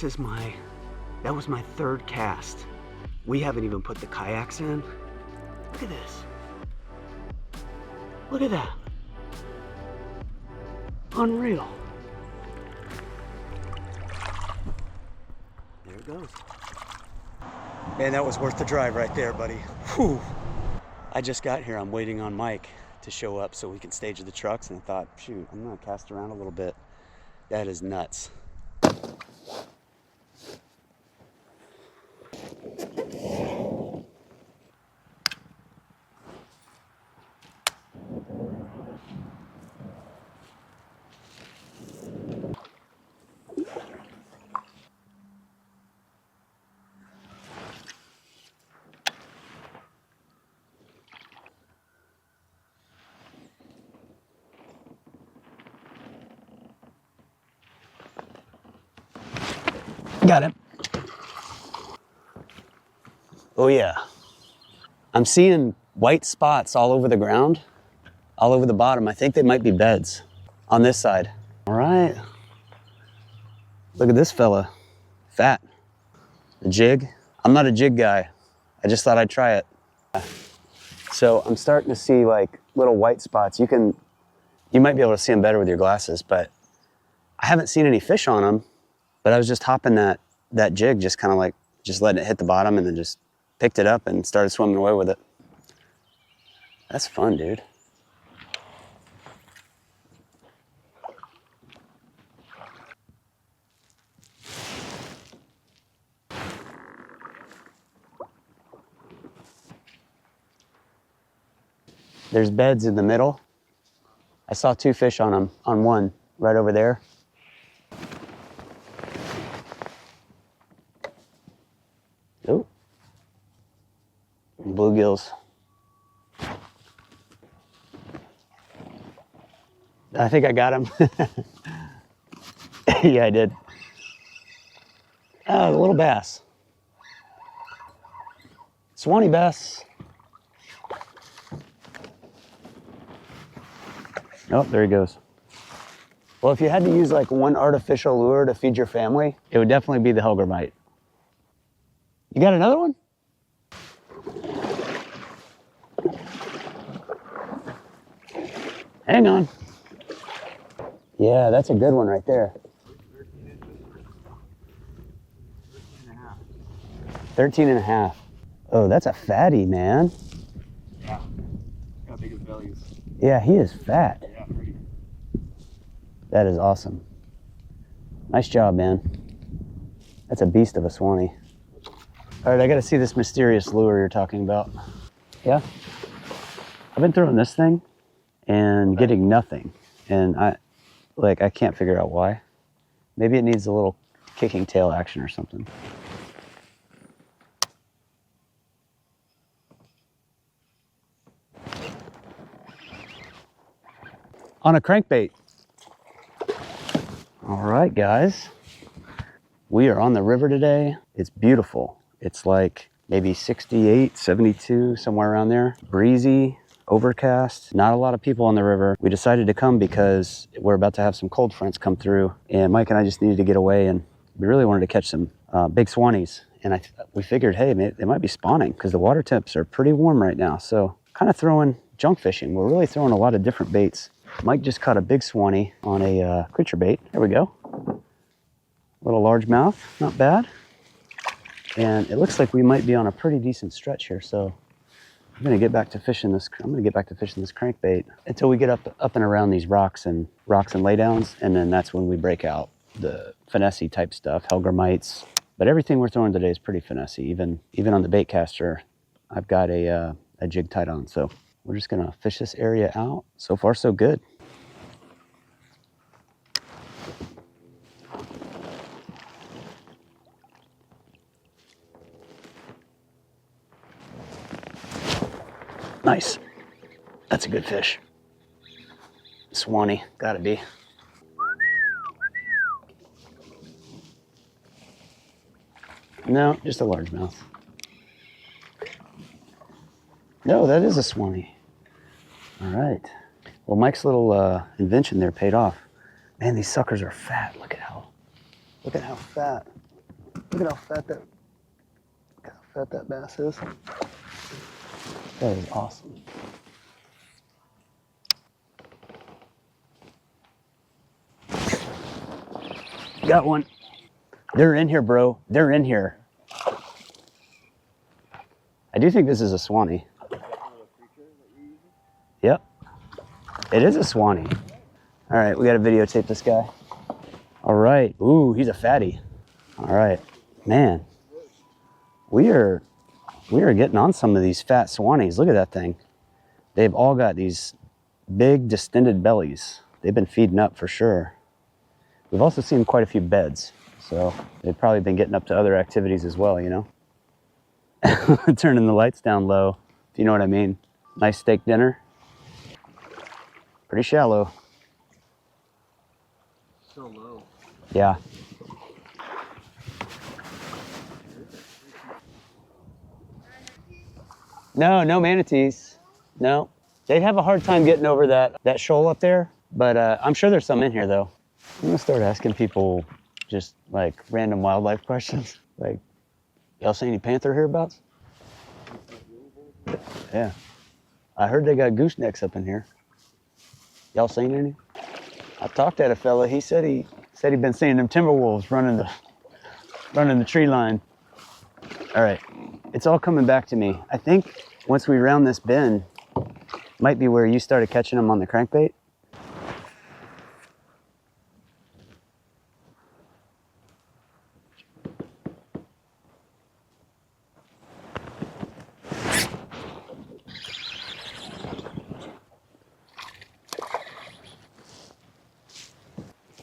That was my third cast. We haven't even put the kayaks in. Look at this. Look at that. Unreal. There it goes. Man, that was worth the drive right there, buddy. Whew. I just got here. I'm waiting on Mike to show up so we can stage the trucks, and I thought, shoot, I'm gonna cast around a little bit. That is nuts. Got him. Oh yeah. I'm seeing white spots all over the ground, all over the bottom. I think they might be beds on this side. All right. Look at this fella, fat. The jig. I'm not a jig guy. I just thought I'd try it. So I'm starting to see like little white spots. You might be able to see them better with your glasses, but I haven't seen any fish on them. But I was just hopping that jig, just kind of like, just letting it hit the bottom, and then just picked it up and started swimming away with it. That's fun, dude. There's beds in the middle. I saw 2 fish on them, on one right over there. Oh, bluegills. I think I got him. Yeah, I did. Oh, a little bass. Swanee bass. Oh, there he goes. Well, if you had to use like one artificial lure to feed your family, it would definitely be the hellgrammite. You got another one? Hang on. Yeah, that's a good one right there. 13 and a half. Oh, that's a fatty, man. Yeah. How big his belly is. Yeah, he is fat. Yeah, pretty. That is awesome. Nice job, man. That's a beast of a Swanee. All right, I gotta see this mysterious lure you're talking about. Yeah? I've been throwing this thing and getting nothing. And I can't figure out why. Maybe it needs a little kicking tail action or something. On a crankbait. All right, guys. We are on the river today. It's beautiful. It's like maybe 68, 72, somewhere around there. Breezy, overcast, not a lot of people on the river. We decided to come because we're about to have some cold fronts come through, and Mike and I just needed to get away, and we really wanted to catch some big Swanees. And we figured, hey, they might be spawning because the water temps are pretty warm right now. So kind of throwing junk fishing. We're really throwing a lot of different baits. Mike just caught a big Swanee on a creature bait. There we go. Little largemouth, not bad. And it looks like we might be on a pretty decent stretch here. So I'm gonna get back to fishing this. I'm gonna get back to fishing this crankbait until we get up and around these rocks and laydowns, and then that's when we break out the finessey type stuff, hellgrammites. But everything we're throwing today is pretty finessey. Even on the bait caster, I've got a jig tied on. So we're just gonna fish this area out. So far, so good. Nice. That's a good fish. Swanee, gotta be. No, just a largemouth. No, that is a Swanee. All right. Well, Mike's little invention there paid off. Man, these suckers are fat. Look at how fat. Look at how fat that bass is. That is awesome. Got one. They're in here, bro. They're in here. I do think this is a Swanee. Yep. It is a Swanee. All right, we got to videotape this guy. All right. Ooh, he's a fatty. All right. Man, we are getting on some of these fat Swanees. Look at that thing. They've all got these big distended bellies. They've been feeding up for sure. We've also seen quite a few beds, so they've probably been getting up to other activities as well, you know? Turning the lights down low, if you know what I mean. Nice steak dinner. Pretty shallow. So low. Yeah. No manatees. No. They'd have a hard time getting over that shoal up there, but I'm sure there's some in here though. I'm gonna start asking people just like random wildlife questions. Like, y'all see any panther hereabouts? Yeah. I heard they got goosenecks up in here. Y'all seen any? I talked to a fella. He said he'd been seeing them timber wolves running the tree line. All right, it's all coming back to me. I think once we round this bend, might be where you started catching them on the crankbait.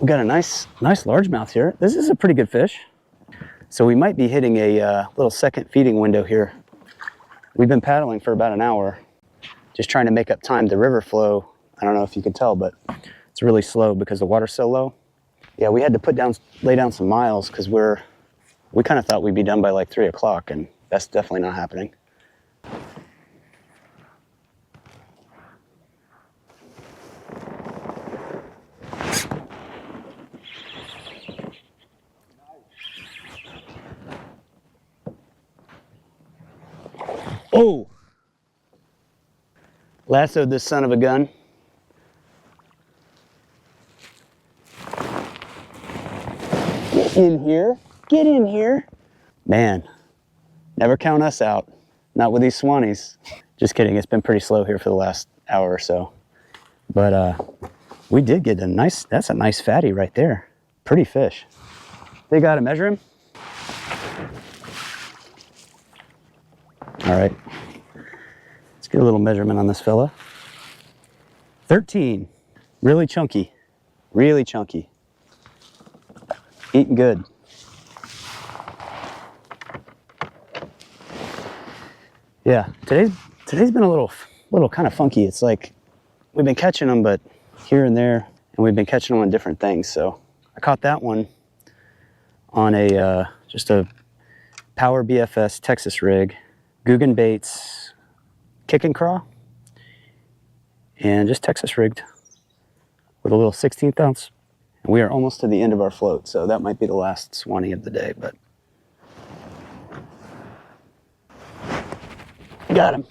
We got a nice largemouth here. This is a pretty good fish. So we might be hitting a little second feeding window here. We've been paddling for about an hour, just trying to make up time. The river flow, I don't know if you can tell, but it's really slow because the water's so low. Yeah, we had to lay down some miles because we kind of thought we'd be done by like 3 o'clock, and that's definitely not happening. Oh! Lassoed this son of a gun. Get in here. Get in here. Man, never count us out. Not with these Swanees. Just kidding, it's been pretty slow here for the last hour or so. But we did get that's a nice fatty right there. Pretty fish. They gotta measure him. All right, let's get a little measurement on this fella. 13, really chunky, really chunky. Eating good. Yeah, today's been a little kind of funky. It's like we've been catching them, but here and there, and we've been catching them on different things. So I caught that one on just a Power BFS Texas rig, Guggen baits, kick and craw, and just Texas rigged with a little 16th ounce. And we are almost to the end of our float, so that might be the last Swanee of the day, but got him.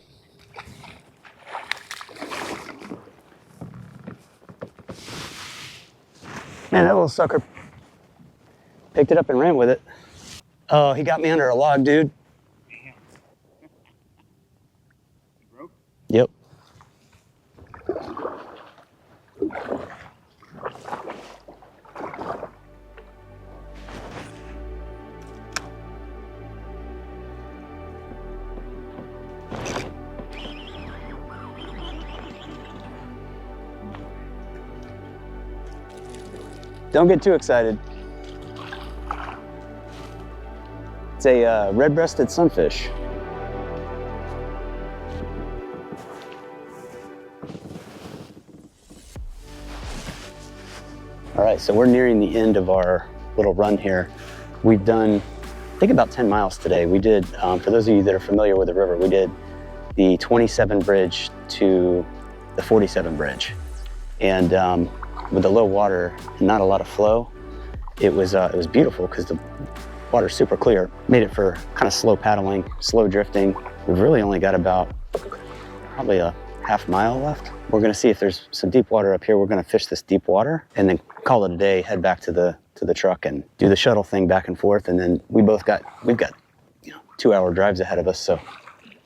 Man, that little sucker picked it up and ran with it. Oh, he got me under a log, dude. Broke? Yep. Don't get too excited. It's a red-breasted sunfish. All right, so we're nearing the end of our little run here. We've done, I think, about 10 miles today. We did, for those of you that are familiar with the river, we did the 27 bridge to the 47 bridge. And with the low water and not a lot of flow, it was beautiful because Water's super clear. Made it for kind of slow paddling, slow drifting. We've really only got about probably a half mile left. We're gonna see if there's some deep water up here. We're gonna fish this deep water and then call it a day, head back to the truck and do the shuttle thing back and forth. And then we've got 2-hour drives ahead of us. So